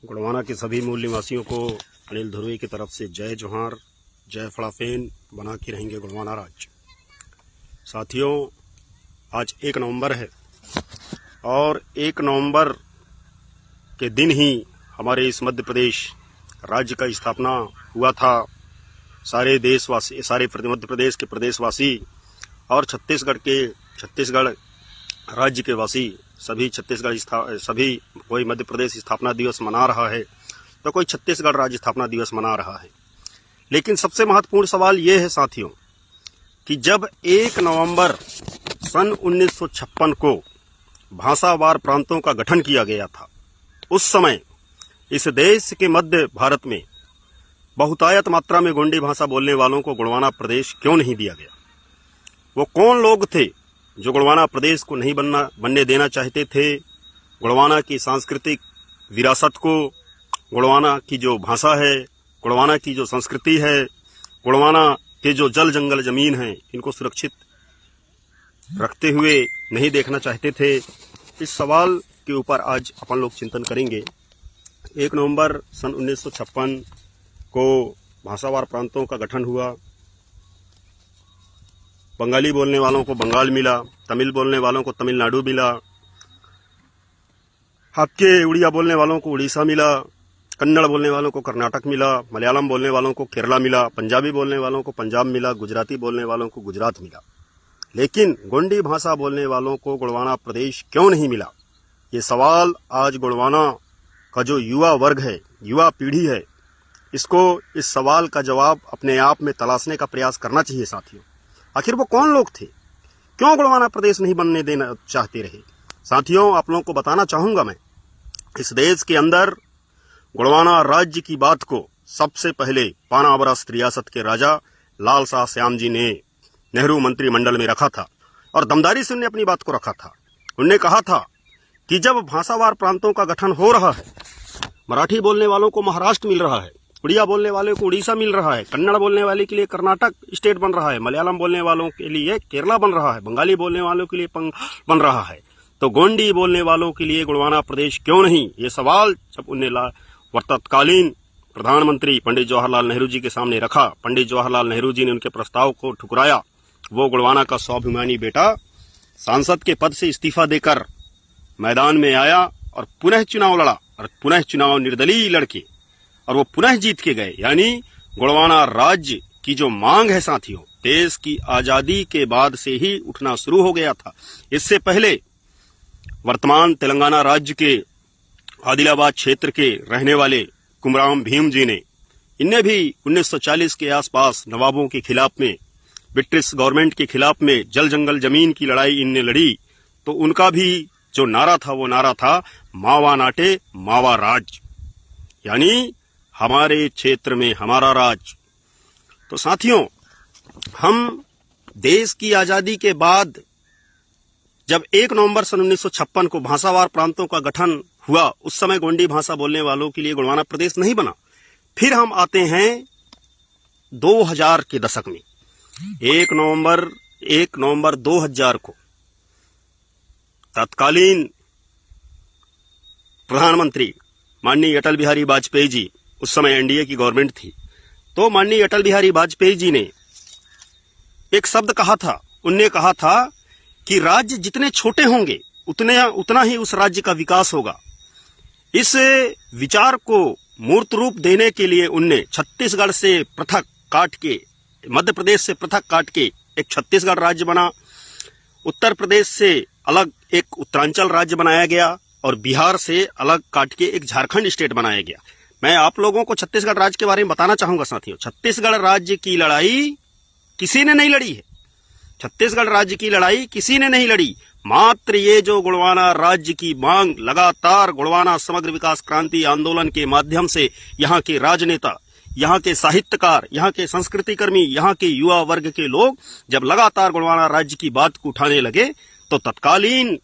गुड़वाना के सभी मूल निवासियों को अनिल धुर्वे की तरफ से जय जोहार, जय फड़ाफेन। बना के रहेंगे गुड़वाना राज्य। साथियों, आज 1 नवंबर है और 1 नवंबर के दिन ही हमारे इस मध्य प्रदेश राज्य का स्थापना हुआ था। सारे देशवासी, सारे मध्य प्रदेश के प्रदेशवासी और छत्तीसगढ़ राज्य के वासी सभी सभी कोई मध्य प्रदेश स्थापना दिवस मना रहा है तो कोई छत्तीसगढ़ राज्य स्थापना दिवस मना रहा है। लेकिन सबसे महत्वपूर्ण सवाल ये है साथियों कि जब 1 नवंबर सन 1956 को भाषावार प्रांतों का गठन किया गया था, उस समय इस देश के मध्य भारत में बहुतायत मात्रा में गोंडी भाषा बोलने वालों को गुड़वाना प्रदेश क्यों नहीं दिया गया? वो कौन लोग थे जो गुड़वाना प्रदेश को नहीं बनने देना चाहते थे? गुड़वाना की सांस्कृतिक विरासत को, गुड़वाना की जो भाषा है, गुड़वाना की जो संस्कृति है, गुड़वाना के जो जल जंगल जमीन है, इनको सुरक्षित रखते हुए नहीं देखना चाहते थे। इस सवाल के ऊपर आज अपन लोग चिंतन करेंगे। 1 नवंबर सन 1956 को भाषावार प्रांतों का गठन हुआ। बंगाली बोलने वालों को बंगाल मिला, तमिल बोलने वालों को तमिलनाडु मिला, हाक्के उड़िया बोलने वालों को उड़ीसा मिला, कन्नड़ बोलने वालों को कर्नाटक मिला, मलयालम बोलने वालों को केरला मिला, पंजाबी बोलने वालों को पंजाब मिला, गुजराती बोलने वालों को गुजरात मिला। लेकिन गोंडी भाषा बोलने वालों को गुड़वाना प्रदेश क्यों नहीं मिला? ये सवाल आज गुड़वाना का जो युवा वर्ग है, युवा पीढ़ी है, इस सवाल का जवाब अपने आप में तलाशने का प्रयास करना चाहिए साथियों। आखिर वो कौन लोग थे? क्यों गुड़वाना प्रदेश नहीं बनने देना चाहते रहे? साथियों, आप लोगों को बताना चाहूंगा मैं, इस देश के अंदर गुड़वाना राज्य की बात को सबसे पहले पानावरस रियासत के राजा लाल शाह श्याम जी ने नेहरू मंत्रिमंडल में रखा था और दमदारी से उन्होंने अपनी बात को रखा था। उन्होंने कहा था कि जब भाषावार प्रांतों का गठन हो रहा है, मराठी बोलने वालों को महाराष्ट्र मिल रहा है, उड़िया बोलने वाले को उड़ीसा मिल रहा है, कन्नड़ बोलने वाले के लिए कर्नाटक स्टेट बन रहा है, मलयालम बोलने वालों के लिए केरला बन रहा है, बंगाली बोलने वालों के लिए बन रहा है, तो गोंडी बोलने वालों के लिए गुड़वाना प्रदेश क्यों नहीं? ये सवाल जब उन्हें तत्कालीन प्रधानमंत्री पंडित जवाहरलाल नेहरू जी के सामने रखा, पंडित जवाहरलाल नेहरू जी ने उनके प्रस्ताव को ठुकराया। वो गुड़वाना का स्वाभिमानी बेटा सांसद के पद से इस्तीफा देकर मैदान में आया और पुनः चुनाव लड़ा और पुनः चुनाव निर्दलीय लड़के और वो पुनः जीत के गए। यानी गुड़वाना राज्य की जो मांग है साथियों, देश की आजादी के बाद से ही उठना शुरू हो गया था। इससे पहले वर्तमान तेलंगाना राज्य के आदिलाबाद क्षेत्र के रहने वाले कुमराम भीम जी ने, इनने भी 1940 के आसपास नवाबों के खिलाफ में, ब्रिटिश गवर्नमेंट के खिलाफ में जल जंगल जमीन की लड़ाई इनने लड़ी। तो उनका भी जो नारा था वो नारा था मावा नाटे मावा राज, यानी हमारे क्षेत्र में हमारा राज। तो साथियों, हम देश की आजादी के बाद जब 1 नवंबर सन 1956 को भाषावार प्रांतों का गठन हुआ, उस समय गोंडी भाषा बोलने वालों के लिए गुड़वाना प्रदेश नहीं बना। फिर हम आते हैं 2000 के दशक में। 1 नवंबर 2000 को तत्कालीन प्रधानमंत्री माननीय अटल बिहारी वाजपेयी जी, उस समय एनडीए की गवर्नमेंट थी, तो माननीय अटल बिहारी वाजपेयी जी ने एक शब्द कहा था। उनने कहा था कि राज्य जितने छोटे होंगे उतना ही उस राज्य का विकास होगा। इस विचार को मूर्त रूप देने के लिए उनने छत्तीसगढ़ से पृथक काट के, मध्य प्रदेश से पृथक काट के एक छत्तीसगढ़ राज्य बना, उत्तर प्रदेश से अलग एक उत्तरांचल राज्य बनाया गया और बिहार से अलग काट के एक झारखंड स्टेट बनाया गया। मैं आप लोगों को छत्तीसगढ़ राज्य के बारे में बताना चाहूंगा साथियों। छत्तीसगढ़ राज्य की लड़ाई किसी ने नहीं लड़ी है। छत्तीसगढ़ राज्य की लड़ाई किसी ने नहीं लड़ी। मात्र ये जो गुड़वाना राज्य की मांग लगातार गुड़वाना समग्र विकास क्रांति आंदोलन के माध्यम से यहाँ के राजनेता, यहाँ के साहित्यकार, यहाँ के संस्कृतिकर्मी, यहाँ के युवा वर्ग के लोग जब लगातार गुड़वाना राज्य की बात को उठाने लगे, तो तत्कालीन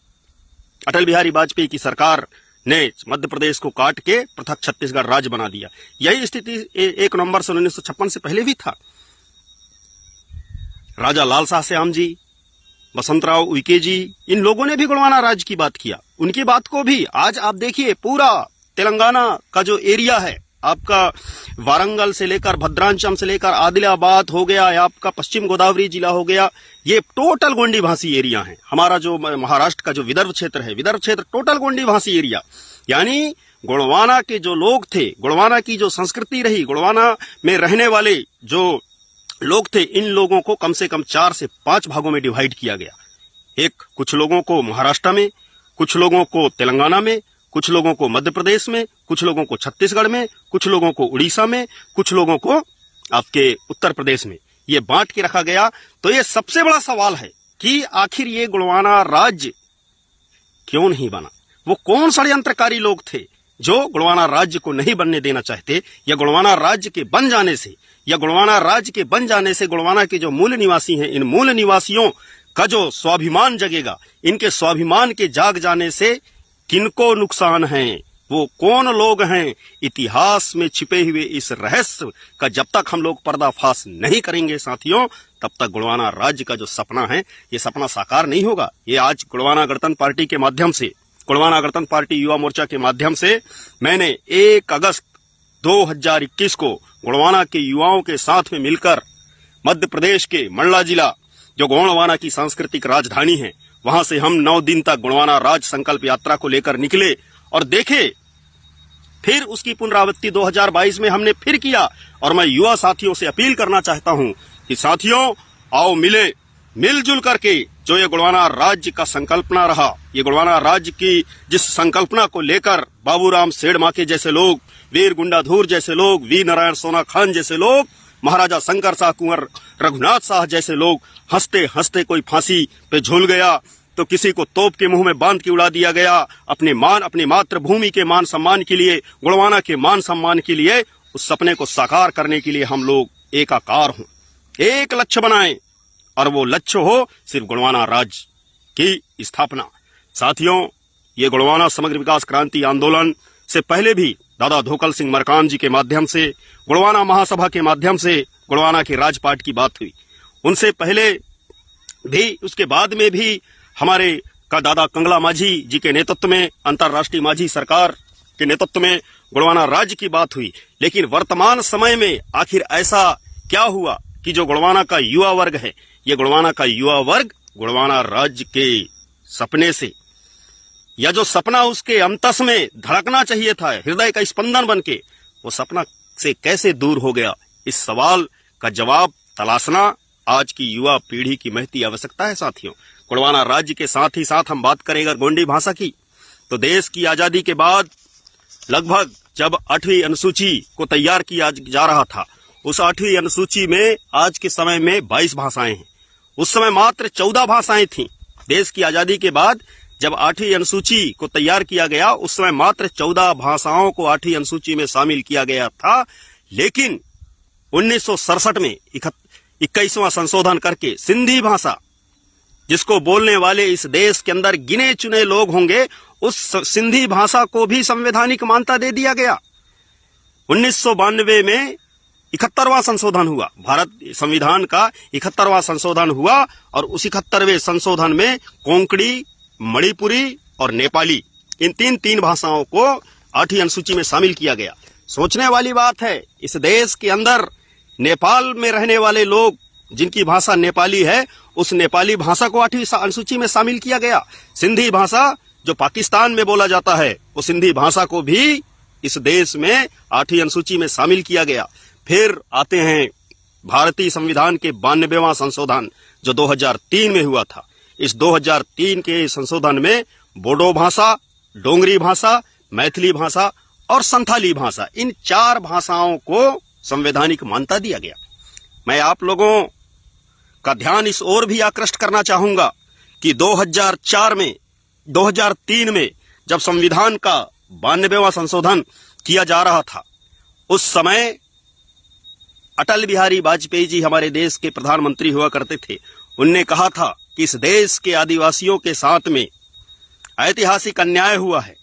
अटल बिहारी वाजपेयी की सरकार ने मध्य प्रदेश को काट के पृथक छत्तीसगढ़ राज्य बना दिया। यही स्थिति 1 नवंबर 1956 से पहले भी था। राजा लाल शाह श्याम जी, बसंतराव उइके जी, इन लोगों ने भी गुड़वाना राज्य की बात किया। उनकी बात को भी आज आप देखिए पूरा तेलंगाना का जो एरिया है, आपका वारंगल से लेकर भद्रांचम से लेकर आदिलाबाद हो गया, या आपका पश्चिम गोदावरी जिला हो गया, ये टोटल गोंडी भाषी एरिया है। हमारा जो महाराष्ट्र का जो विदर्भ क्षेत्र है, विदर्भ क्षेत्र टोटल गोंडी भाषी एरिया। यानी गोंडवाना के जो लोग थे, गोंडवाना की जो संस्कृति रही, गोंडवाना में रहने वाले जो लोग थे, इन लोगों को कम से कम 4 से 5 भागों में डिवाइड किया गया। एक, कुछ लोगों को महाराष्ट्र में, कुछ लोगों को तेलंगाना में, कुछ लोगों को मध्य प्रदेश में, कुछ लोगों को छत्तीसगढ़ में, कुछ लोगों को उड़ीसा में, कुछ लोगों को आपके उत्तर प्रदेश में, ये बांट के रखा गया। तो ये सबसे बड़ा सवाल है कि आखिर ये गोंडवाना राज्य क्यों नहीं बना? वो कौन षड्यंत्रकारी लोग थे जो गोंडवाना राज्य को नहीं बनने देना चाहते, या गोंडवाना राज्य के बन जाने से, या गोंडवाना राज्य के बन जाने से गोंडवाना के जो मूल निवासी हैं, इन मूल निवासियों का जो स्वाभिमान जगेगा, इनके स्वाभिमान के जाग जाने से किनको नुकसान है? वो कौन लोग हैं? इतिहास में छिपे हुए इस रहस्य का जब तक हम लोग पर्दाफाश नहीं करेंगे साथियों, तब तक गोंडवाना राज्य का जो सपना है, ये सपना साकार नहीं होगा। ये आज गोंडवाना गणतंत्र पार्टी के माध्यम से, गोंडवाना गणतंत्र पार्टी युवा मोर्चा के माध्यम से मैंने 1 अगस्त 2021 को गोंडवाना के युवाओं के साथ में मिलकर मध्य प्रदेश के मंडला जिला, जो गोंडवाना की सांस्कृतिक राजधानी है, वहां से हम 9 दिन तक गोंडवाना राज संकल्प यात्रा को लेकर निकले और देखे। फिर उसकी पुनरावृत्ति 2022 में हमने फिर किया। और मैं युवा साथियों से अपील करना चाहता हूं कि साथियों, आओ मिले, मिलजुल करके जो ये गोंडवाना राज्य का संकल्पना रहा, ये गोंडवाना राज्य की जिस संकल्पना को लेकर बाबूराम सेठमाके जैसे लोग, वीर गुंडाधुर जैसे लोग, वीर नारायण सोना खान जैसे लोग, महाराजा शंकर शाह, कुंवर रघुनाथ शाह जैसे लोग हंसते हंसते कोई फांसी पे झूल गया, तो किसी को तोप के मुंह में बांध के उड़ा दिया गया। अपनी मातृभूमि के मान सम्मान के लिए, गोंडवाना के मान सम्मान के लिए, उस सपने को साकार करने के लिए हम लोग एकाकार हों, एक लक्ष्य बनाएं, और वो लक्ष्य हो सिर्फ गोंडवाना राज्य की स्थापना। साथियों, ये गोंडवाना समग्र विकास क्रांति आंदोलन से पहले भी दादा धोकल सिंह मरकाम जी के माध्यम से, गोंडवाना महासभा के माध्यम से गोंडवाना के राजपाट की बात हुई। उनसे पहले भी, उसके बाद में भी हमारे का दादा कंगला माझी जी के नेतृत्व में, अंतर्राष्ट्रीय माझी सरकार के नेतृत्व में गोंडवाना राज्य की बात हुई। लेकिन वर्तमान समय में आखिर ऐसा क्या हुआ कि जो गोंडवाना का युवा वर्ग है, ये गोंडवाना का युवा वर्ग गोंडवाना राज्य के सपने से, या जो सपना उसके अंतस में धड़कना चाहिए था, हृदय का स्पंदन बनके, वो सपना से कैसे दूर हो गया? इस सवाल का जवाब तलाशना आज की युवा पीढ़ी की महती आवश्यकता है। साथियों, गोंडवाना राज्य के साथ ही साथ हम बात करें अगर गोंडी भाषा की, तो देश की आजादी के बाद लगभग जब 8वीं अनुसूची को तैयार किया जा रहा था, उस 8वीं अनुसूची में आज के समय में 22 भाषाएं हैं। उस समय मात्र 14 भाषाएं थीं। देश की आजादी के बाद जब 8वीं अनुसूची को तैयार किया गया, उस समय मात्र 14 भाषाओं को 8वीं अनुसूची में शामिल किया गया था। लेकिन 1967 में 21वां संशोधन करके सिंधी भाषा, जिसको बोलने वाले इस देश के अंदर गिने चुने लोग होंगे, उस सिंधी भाषा को भी संवैधानिक मान्यता दे दिया गया। 1992 में 71वां संशोधन हुआ, भारत संविधान का 71वां संशोधन हुआ, और उस 71वें संशोधन में कोंकणी, मणिपुरी और नेपाली, इन तीन भाषाओं को 8वीं अनुसूची में शामिल किया गया। सोचने वाली बात है, इस देश के अंदर नेपाल में रहने वाले लोग जिनकी भाषा नेपाली है, उस नेपाली भाषा को 8वीं अनुसूची में शामिल किया गया। सिंधी भाषा जो पाकिस्तान में बोला जाता है, वो सिंधी भाषा को भी इस देश में 8वीं अनुसूची में शामिल किया गया। फिर आते हैं भारतीय संविधान के 92वां संशोधन जो 2003 में हुआ था। इस 2003 के संशोधन में बोडो भाषा, डोंगरी भाषा, मैथिली भाषा और संथाली भाषा, इन 4 भाषाओं को संवैधानिक मान्यता दिया गया। मैं आप लोगों का ध्यान इस ओर भी आकृष्ट करना चाहूंगा कि 2003 में जब संविधान का 92वां संशोधन किया जा रहा था, उस समय अटल बिहारी वाजपेयी जी हमारे देश के प्रधानमंत्री हुआ करते थे। उनने कहा था कि इस देश के आदिवासियों के साथ में ऐतिहासिक अन्याय हुआ है,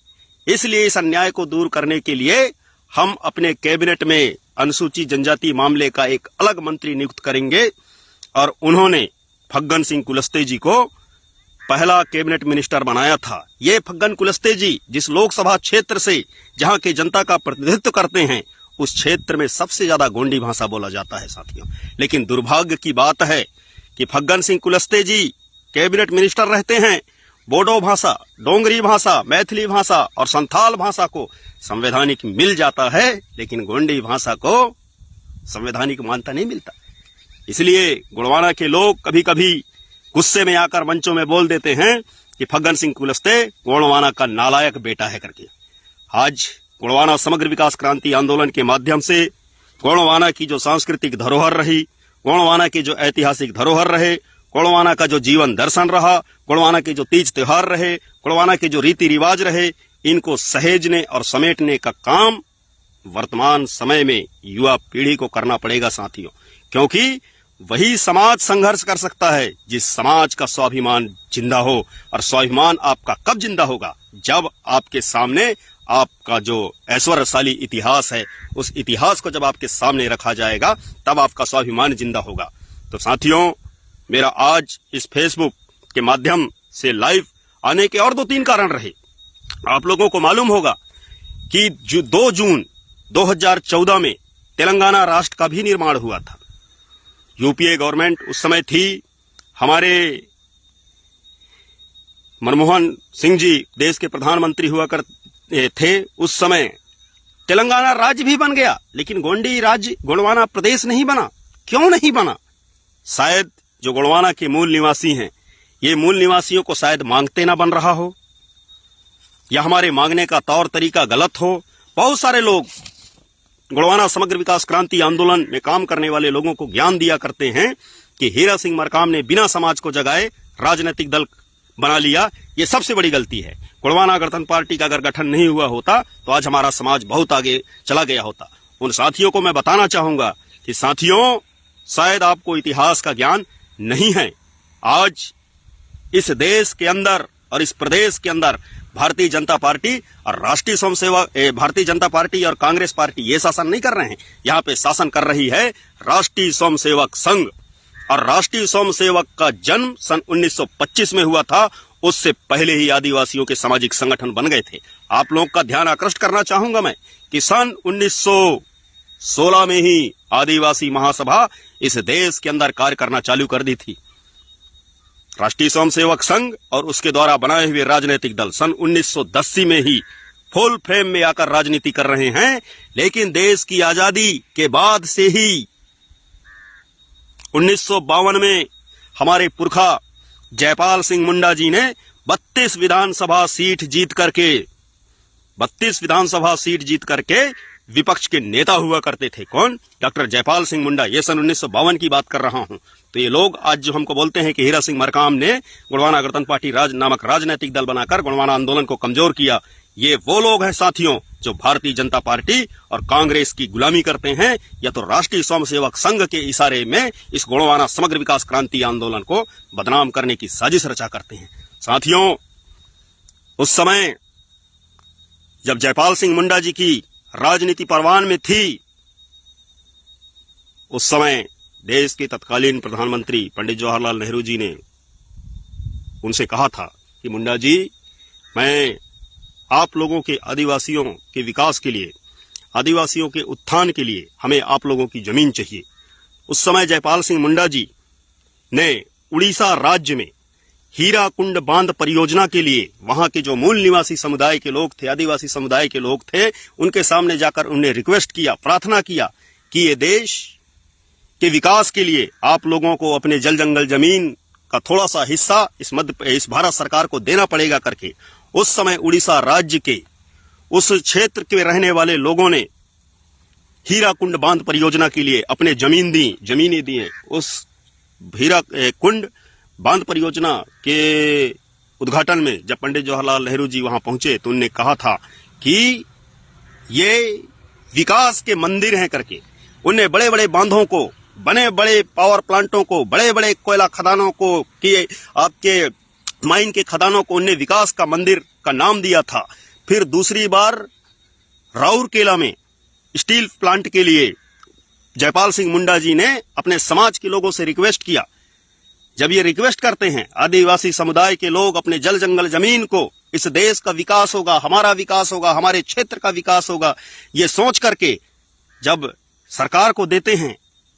इसलिए इस अन्याय को दूर करने के लिए हम अपने कैबिनेट में अनुसूचित जनजाति मामले का एक अलग मंत्री नियुक्त करेंगे। और उन्होंने फग्गन सिंह कुलस्ते जी को पहला कैबिनेट मिनिस्टर बनाया था। ये फग्गन कुलस्ते जी जिस लोकसभा क्षेत्र से जहां के जनता का प्रतिनिधित्व करते हैं, उस क्षेत्र में सबसे ज्यादा गोंडी भाषा बोला जाता है साथियों। लेकिन दुर्भाग्य की बात है कि फग्गन सिंह कुलस्ते जी कैबिनेट मिनिस्टर रहते हैं, बोडो भाषा, डोंगरी भाषा, मैथिली भाषा और संथाल भाषा को संवैधानिक मिल जाता है, लेकिन गोंडी भाषा को संवैधानिक मान्यता नहीं मिलता। इसलिए गोंडवाना के लोग कभी कभी गुस्से में आकर मंचों में बोल देते हैं कि फग्गन सिंह कुलस्ते गोंडवाना का नालायक बेटा है करके। आज गोंडवाना समग्र विकास क्रांति आंदोलन के माध्यम से गोंडवाना की जो सांस्कृतिक धरोहर रही, गोंडवाना के जो ऐतिहासिक धरोहर रहे, गोंडवाना का जो जीवन दर्शन रहा, गोंडवाना के जो तीज त्योहार रहे, गोंडवाना के जो रीति रिवाज रहे, इनको सहेजने और समेटने का काम वर्तमान समय में युवा पीढ़ी को करना पड़ेगा साथियों। क्योंकि वही समाज संघर्ष कर सकता है जिस समाज का स्वाभिमान जिंदा हो। और स्वाभिमान आपका कब जिंदा होगा? जब आपके सामने आपका जो ऐश्वर्यशाली इतिहास है, उस इतिहास को जब आपके सामने रखा जाएगा, तब आपका स्वाभिमान जिंदा होगा। तो साथियों, मेरा आज इस फेसबुक के माध्यम से लाइव आने के और 2-3 कारण रहे। आप लोगों को मालूम होगा कि 2 जून 2014 में तेलंगाना राष्ट्र का भी निर्माण हुआ था। यूपीए गवर्नमेंट उस समय थी, हमारे मनमोहन सिंह जी देश के प्रधानमंत्री हुआ करते थे। उस समय तेलंगाना राज्य भी बन गया, लेकिन गोंडी राज्य गोंडवाना प्रदेश नहीं बना। क्यों नहीं बना? शायद जो गोंडवाना के मूल निवासी हैं, ये मूल निवासियों को शायद मांगते ना बन रहा हो, या हमारे मांगने का तौर तरीका गलत हो। बहुत सारे लोग गोंडवाना समग्र विकास क्रांति आंदोलन में काम करने वाले लोगों को ज्ञान दिया करते हैं कि हीरा सिंह मरकाम ने बिना समाज को जगाए राजनीतिक दल बना लिया। ये सबसे बड़ी गलती है। गोंडवाना गणतंत्र पार्टी का अगर गठन नहीं हुआ होता तो आज हमारा समाज बहुत आगे चला गया होता। उन साथियों को मैं बताना चाहूंगा कि साथियों, शायद आपको इतिहास का ज्ञान नहीं है। आज इस देश के अंदर और इस प्रदेश के अंदर भारतीय जनता पार्टी और राष्ट्रीय स्वयंसेवक भारतीय जनता पार्टी और कांग्रेस पार्टी ये शासन नहीं कर रहे हैं। यहाँ पे शासन कर रही है राष्ट्रीय स्वयंसेवक संघ। और राष्ट्रीय स्वयंसेवक का जन्म सन 1925 में हुआ था। उससे पहले ही आदिवासियों के सामाजिक संगठन बन गए थे। आप लोगों का ध्यान आकृष्ट करना चाहूंगा मैं कि सन 1916 में ही आदिवासी महासभा इस देश के अंदर कार्य करना चालू कर दी थी। राष्ट्रीय स्वयंसेवक संघ और उसके द्वारा बनाए हुए राजनीतिक दल सन 1910 में ही फुल फ्रेम में आकर राजनीति कर रहे हैं। लेकिन देश की आजादी के बाद से ही 1952 में हमारे पुरखा जयपाल सिंह मुंडा जी ने 32 विधानसभा सीट जीत करके विपक्ष के नेता हुआ करते थे। कौन? डॉक्टर जयपाल सिंह मुंडा। ये सन 1952 की बात कर रहा हूं। तो ये लोग आज जो हमको बोलते हैं कि हीरा सिंह मरकाम ने गोंडवाना गणतंत्र पार्टी नामक राजनीतिक दल बनाकर गोंडवाना आंदोलन को कमजोर किया, ये वो लोग हैं साथियों जो भारतीय जनता पार्टी और कांग्रेस की गुलामी करते हैं, या तो राष्ट्रीय स्वयंसेवक संघ के इशारे में इस गोंडवाना समग्र विकास क्रांति आंदोलन को बदनाम करने की साजिश रचा करते हैं। साथियों, उस समय जब जयपाल सिंह मुंडा जी की राजनीति परवान में थी, उस समय देश के तत्कालीन प्रधानमंत्री पंडित जवाहरलाल नेहरू जी ने उनसे कहा था कि मुंडा जी, मैं आप लोगों के आदिवासियों के विकास के लिए, आदिवासियों के उत्थान के लिए हमें आप लोगों की जमीन चाहिए। उस समय जयपाल सिंह मुंडा जी ने उड़ीसा राज्य में हीरा कुंड बांध परियोजना के लिए वहां के जो मूल निवासी समुदाय के लोग थे, आदिवासी समुदाय के लोग थे, उनके सामने जाकर उन्हें रिक्वेस्ट किया, प्रार्थना किया कि ये देश के विकास के लिए आप लोगों को अपने जल जंगल जमीन का थोड़ा सा हिस्सा इस भारत सरकार को देना पड़ेगा करके। उस समय उड़ीसा राज्य के उस क्षेत्र के रहने वाले लोगों ने हीरा कुंड बांध परियोजना के लिए अपने जमीनें दी। उस हीरा कुंड बांध परियोजना के उद्घाटन में जब पंडित जवाहरलाल नेहरू जी वहां पहुंचे तो उन्होंने कहा था कि ये विकास के मंदिर हैं करके। उन्हें बड़े बड़े बांधों को, बने बड़े पावर प्लांटों को, बड़े बड़े कोयला खदानों को, कि आपके माइन के खदानों को उन्हें विकास का मंदिर का नाम दिया था। फिर दूसरी बार राउरकेला में स्टील प्लांट के लिए जयपाल सिंह मुंडा जी ने अपने समाज के लोगों से रिक्वेस्ट किया जब ये रिक्वेस्ट करते हैं आदिवासी समुदाय के लोग अपने जल जंगल जमीन को, इस देश का विकास होगा, हमारा विकास होगा, हमारे क्षेत्र का विकास होगा, ये सोच करके जब सरकार को देते हैं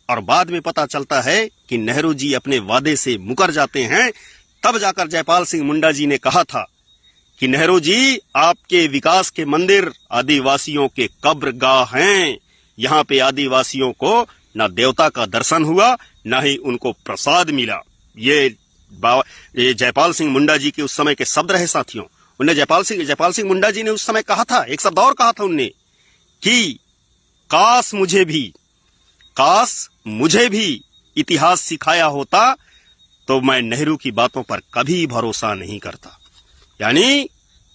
और बाद में पता चलता है कि नेहरू जी अपने वादे से मुकर जाते हैं, तब जाकर जयपाल सिंह मुंडा जी ने कहा था कि नेहरू जी, आपके विकास के मंदिर आदिवासियों के कब्रगाह हैं। यहाँ पे आदिवासियों को न देवता का दर्शन हुआ, न ही उनको प्रसाद मिला। ये जयपाल सिंह मुंडा जी के उस समय के शब्द रहे साथियों। उन्हें जयपाल सिंह मुंडा जी ने उस समय कहा था, एक शब्द और कहा था उनने कि काश मुझे भी इतिहास सिखाया होता तो मैं नेहरू की बातों पर कभी भरोसा नहीं करता। यानी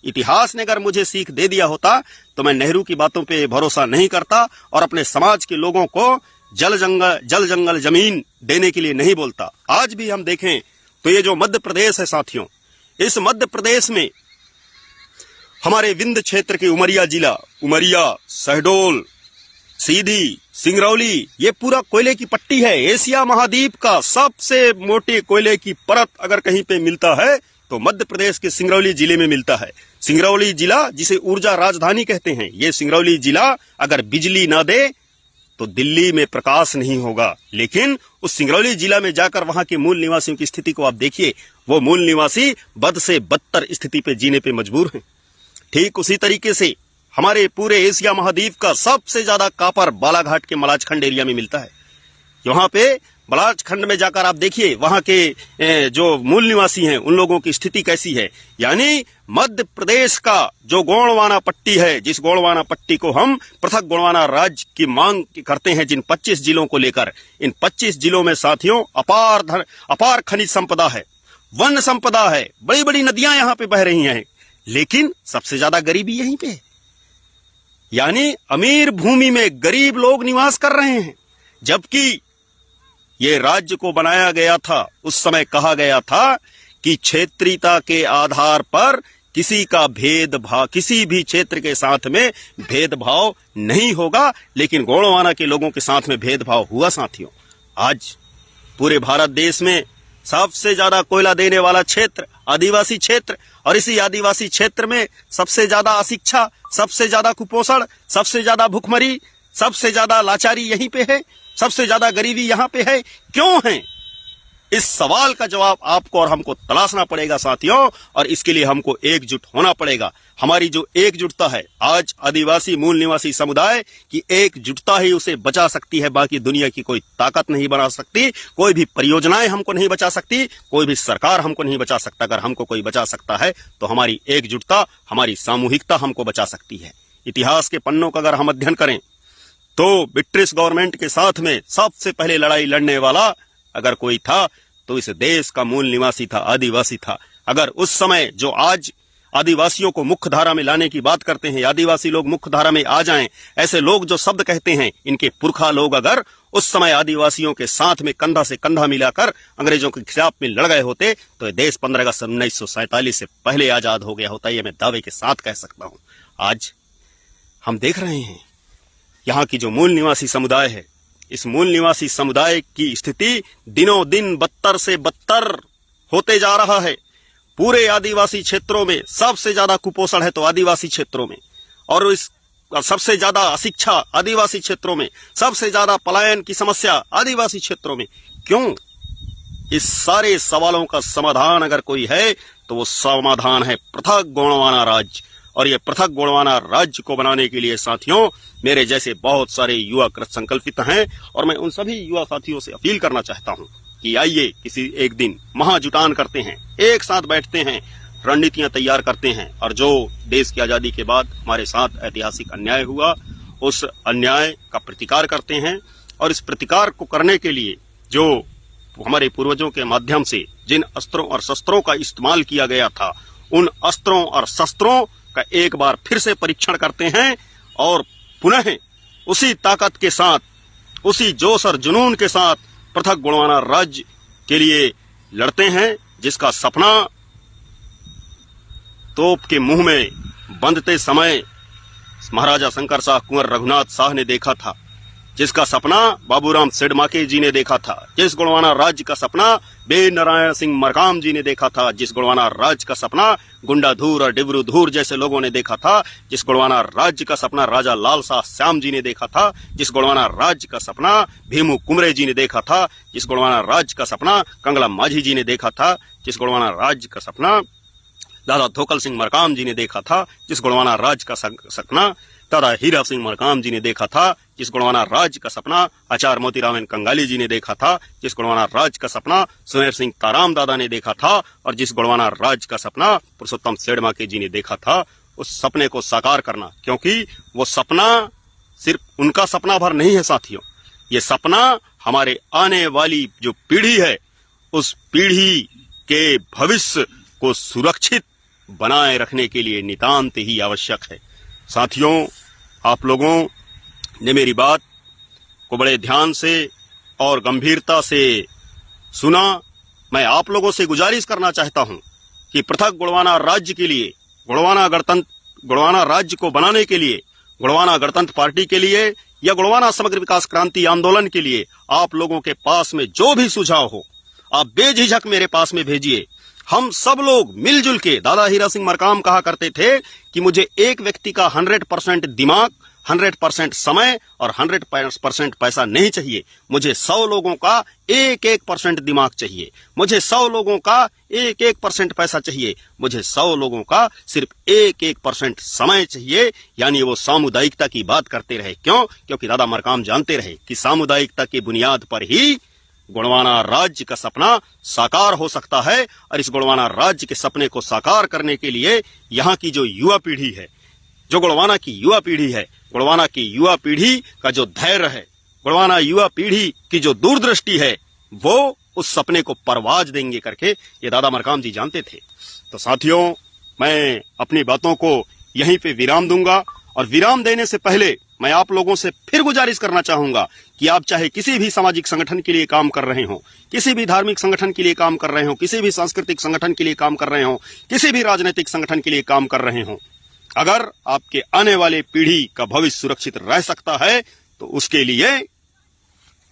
इतिहास ने अगर मुझे सीख दे दिया होता तो मैं नेहरू की बातों पे भरोसा नहीं करता और अपने समाज के लोगों को जल जंगल जमीन देने के लिए नहीं बोलता। आज भी हम देखें तो ये जो मध्य प्रदेश है साथियों, इस मध्य प्रदेश में हमारे विंध्य क्षेत्र के उमरिया जिला, उमरिया, शहडोल, सीधी, सिंगरौली, ये पूरा कोयले की पट्टी है। एशिया महाद्वीप का सबसे मोटे कोयले की परत अगर कहीं पे मिलता है तो मध्य प्रदेश के सिंगरौली जिले में मिलता है। सिंगरौली जिला, जिसे ऊर्जा राजधानी कहते हैं, ये सिंगरौली जिला अगर बिजली ना दे तो दिल्ली में प्रकाश नहीं होगा। लेकिन उस सिंगरौली जिला में जाकर वहां के मूल निवासियों की स्थिति को आप देखिए, वो मूल निवासी बद से बदतर स्थिति पे जीने पे मजबूर हैं। ठीक उसी तरीके से हमारे पूरे एशिया महाद्वीप का सबसे ज्यादा कापर बालाघाट के मलाजखंड एरिया में मिलता है। वहां पे मलाजखंड में जाकर आप देखिए वहां के जो मूल निवासी हैं उन लोगों की स्थिति कैसी है। यानी मध्य प्रदेश का जो गोंडवाना पट्टी है, जिस गोंडवाना पट्टी को हम पृथक गोंडवाना राज्य की मांग करते हैं, जिन 25 जिलों को लेकर, इन 25 जिलों में साथियों अपार खनिज संपदा है, वन संपदा है, बड़ी बड़ी नदियां यहां पे बह रही हैं, लेकिन सबसे ज्यादा गरीबी यहीं पे है। यानी अमीर भूमि में गरीब लोग निवास कर रहे हैं। जबकि ये राज्य को बनाया गया था, उस समय कहा गया था कि क्षेत्रीयता के आधार पर किसी का भेदभाव, किसी भी क्षेत्र के साथ में भेदभाव नहीं होगा, लेकिन गोंडवाना के लोगों के साथ में भेदभाव हुआ साथियों। आज पूरे भारत देश में सबसे ज्यादा कोयला देने वाला क्षेत्र आदिवासी क्षेत्र, और इसी आदिवासी क्षेत्र में सबसे ज्यादा अशिक्षा, सबसे ज्यादा कुपोषण, सबसे ज्यादा भूखमरी, सबसे ज्यादा लाचारी यहीं पे है, सबसे ज्यादा गरीबी यहां पे है। क्यों है? इस सवाल का जवाब आपको और हमको तलाशना पड़ेगा साथियों, और इसके लिए हमको एकजुट होना पड़ेगा। हमारी जो एकजुटता है, आज आदिवासी मूल निवासी समुदाय की एकजुटता ही उसे बचा सकती है। बाकी दुनिया की कोई ताकत नहीं बना सकती, कोई भी परियोजनाएं हमको नहीं बचा सकती, कोई भी सरकार हमको नहीं बचा सकता। अगर हमको कोई बचा सकता है तो हमारी एकजुटता, हमारी सामूहिकता हमको बचा सकती है। इतिहास के पन्नों का अगर हम अध्ययन करें तो ब्रिटिश गवर्नमेंट के साथ में सबसे पहले लड़ाई लड़ने वाला अगर कोई था तो इस देश का मूल निवासी था, आदिवासी था। अगर उस समय जो आज आदिवासियों को मुख्य धारा में लाने की बात करते हैं, आदिवासी लोग मुख्य धारा में आ जाएं, ऐसे लोग जो शब्द कहते हैं, इनके पुरखा लोग अगर उस समय आदिवासियों के साथ में कंधा से कंधा मिलाकर अंग्रेजों के खिलाफ में लड़ गए होते तो ये देश 15 अगस्त 1947 से पहले आजाद हो गया होता। ये मैं दावे के साथ कह सकता हूं। आज हम देख रहे हैं यहाँ की जो मूल निवासी समुदाय है, इस मूल निवासी समुदाय की स्थिति दिनों दिन बदतर से बदतर होते जा रहा है। पूरे आदिवासी क्षेत्रों में सबसे ज्यादा कुपोषण है तो आदिवासी क्षेत्रों में, और इस सबसे ज्यादा अशिक्षा आदिवासी क्षेत्रों में, सबसे ज्यादा पलायन की समस्या आदिवासी क्षेत्रों में। क्यों? इस सारे सवालों का समाधान अगर कोई है तो वो समाधान है पृथक गोंडवाना राज्य। और ये पृथक गोंडवाना राज्य को बनाने के लिए साथियों मेरे जैसे बहुत सारे युवा कृत संकल्पित हैं, और मैं उन सभी युवा साथियों से अपील करना चाहता हूं कि आइए किसी एक दिन महाजुटान करते हैं, एक साथ बैठते हैं, रणनीतियां तैयार करते हैं, और जो देश की आजादी के बाद हमारे साथ ऐतिहासिक अन्याय हुआ उस अन्याय का प्रतिकार करते हैं। और इस प्रतिकार को करने के लिए जो हमारे पूर्वजों के माध्यम से जिन अस्त्रों और शस्त्रों का इस्तेमाल किया गया था, उन अस्त्रों और शस्त्रों का एक बार फिर से परीक्षण करते हैं और पुनः उसी ताकत के साथ, उसी जोश और जुनून के साथ पृथक गोंडवाना राज्य के लिए लड़ते हैं, जिसका सपना तोप के मुंह में बंधते समय महाराजा शंकर शाह, कुंवर रघुनाथ शाह ने देखा था। जिसका सपना बाबूराम सिडमाके जी ने देखा था, जिस गोंडवाना राज्य का सपना बे नारायण सिंह मरकाम जी ने देखा था, जिस गोंडवाना राज्य का सपना गुंडाधूर और डिबरूधूर जैसे लोगों ने देखा था, जिस गोंडवाना राज्य का सपना राजा लाल शाह श्याम जी ने देखा था, जिस गोंडवाना राज्य का सपना भीमू कुमरे जी ने देखा था, जिस गोंडवाना राज्य का सपना कंगला माझी जी ने देखा था, जिस गोंडवाना राज्य का सपना दादा धोकल सिंह मरकाम जी ने देखा था, जिस गोंडवाना राज्य का सपना दादा हीरा सिंह मरकाम जी ने देखा था, जिस गोंडवाना राज्य का सपना आचार्य मोतीराम कंगाली जी ने देखा था, जिस गोंडवाना राज्य का सपना सुनेर सिंह ताराम दादा ने देखा था, और जिस गोंडवाना राज्य का सपना पुरुषोत्तम सिडमाके जी ने देखा था, उस सपने को साकार करना, क्योंकि वो सपना सिर्फ उनका सपना भर नहीं है साथियों, ये सपना हमारे आने वाली जो पीढ़ी है उस पीढ़ी के भविष्य को सुरक्षित बनाए रखने के लिए नितांत ही आवश्यक है। साथियों, आप लोगों ने मेरी बात को बड़े ध्यान से और गंभीरता से सुना। मैं आप लोगों से गुजारिश करना चाहता हूं कि पृथक गोंडवाना राज्य के लिए, गोंडवाना राज्य को बनाने के लिए, गोंडवाना गणतंत्र पार्टी के लिए या गोंडवाना समग्र विकास क्रांति आंदोलन के लिए आप लोगों के पास में जो भी सुझाव हो, आप बेझिझक मेरे पास में भेजिए। हम सब लोग मिलजुल के, दादा हीरा सिंह मरकाम कहा करते थे कि मुझे एक व्यक्ति का 100% दिमाग, 100% समय और 100% पैसा नहीं चाहिए, मुझे 100 लोगों का 1% दिमाग चाहिए, मुझे 100 लोगों का 1% पैसा चाहिए, मुझे 100 लोगों का सिर्फ 1% समय चाहिए। यानी वो सामुदायिकता की बात करते रहे। क्यों? क्योंकि दादा मरकाम जानते रहे कि सामुदायिकता की बुनियाद पर ही गोंडवाना राज्य का सपना साकार हो सकता है। और इस गोंडवाना राज्य के सपने को साकार करने के लिए यहाँ की जो युवा पीढ़ी है, जो गोंडवाना की युवा पीढ़ी है, गोंडवाना की युवा पीढ़ी का जो धैर्य है, गोंडवाना युवा पीढ़ी की जो दूरदृष्टि है, वो उस सपने को परवाज देंगे करके ये दादा मरकाम जी जानते थे। तो साथियों, मैं अपनी बातों को यहीं पे विराम दूंगा, और विराम देने से पहले मैं आप लोगों से फिर गुजारिश करना चाहूंगा कि आप चाहे किसी भी सामाजिक संगठन के लिए काम कर रहे हो, किसी भी धार्मिक संगठन के लिए काम कर रहे हो, किसी भी सांस्कृतिक संगठन के लिए काम कर रहे हो, किसी भी राजनीतिक संगठन के लिए काम कर रहे हो, अगर आपके आने वाले पीढ़ी का भविष्य सुरक्षित रह सकता है तो उसके लिए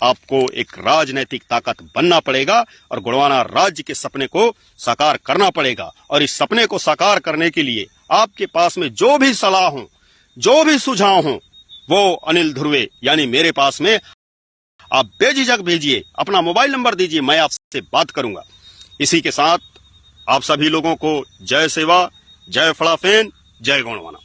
आपको एक राजनीतिक ताकत बनना पड़ेगा और गोंडवाना राज्य के सपने को साकार करना पड़ेगा। और इस सपने को साकार करने के लिए आपके पास में जो भी सलाह हो, जो भी सुझाव हो, वो अनिल ध्रुवे यानी मेरे पास में आप बेझिझक भेजिए, अपना मोबाइल नंबर दीजिए, मैं आपसे बात करूंगा। इसी के साथ आप सभी लोगों को जय सेवा, जय फड़ाफेन, जय गोंडवाना।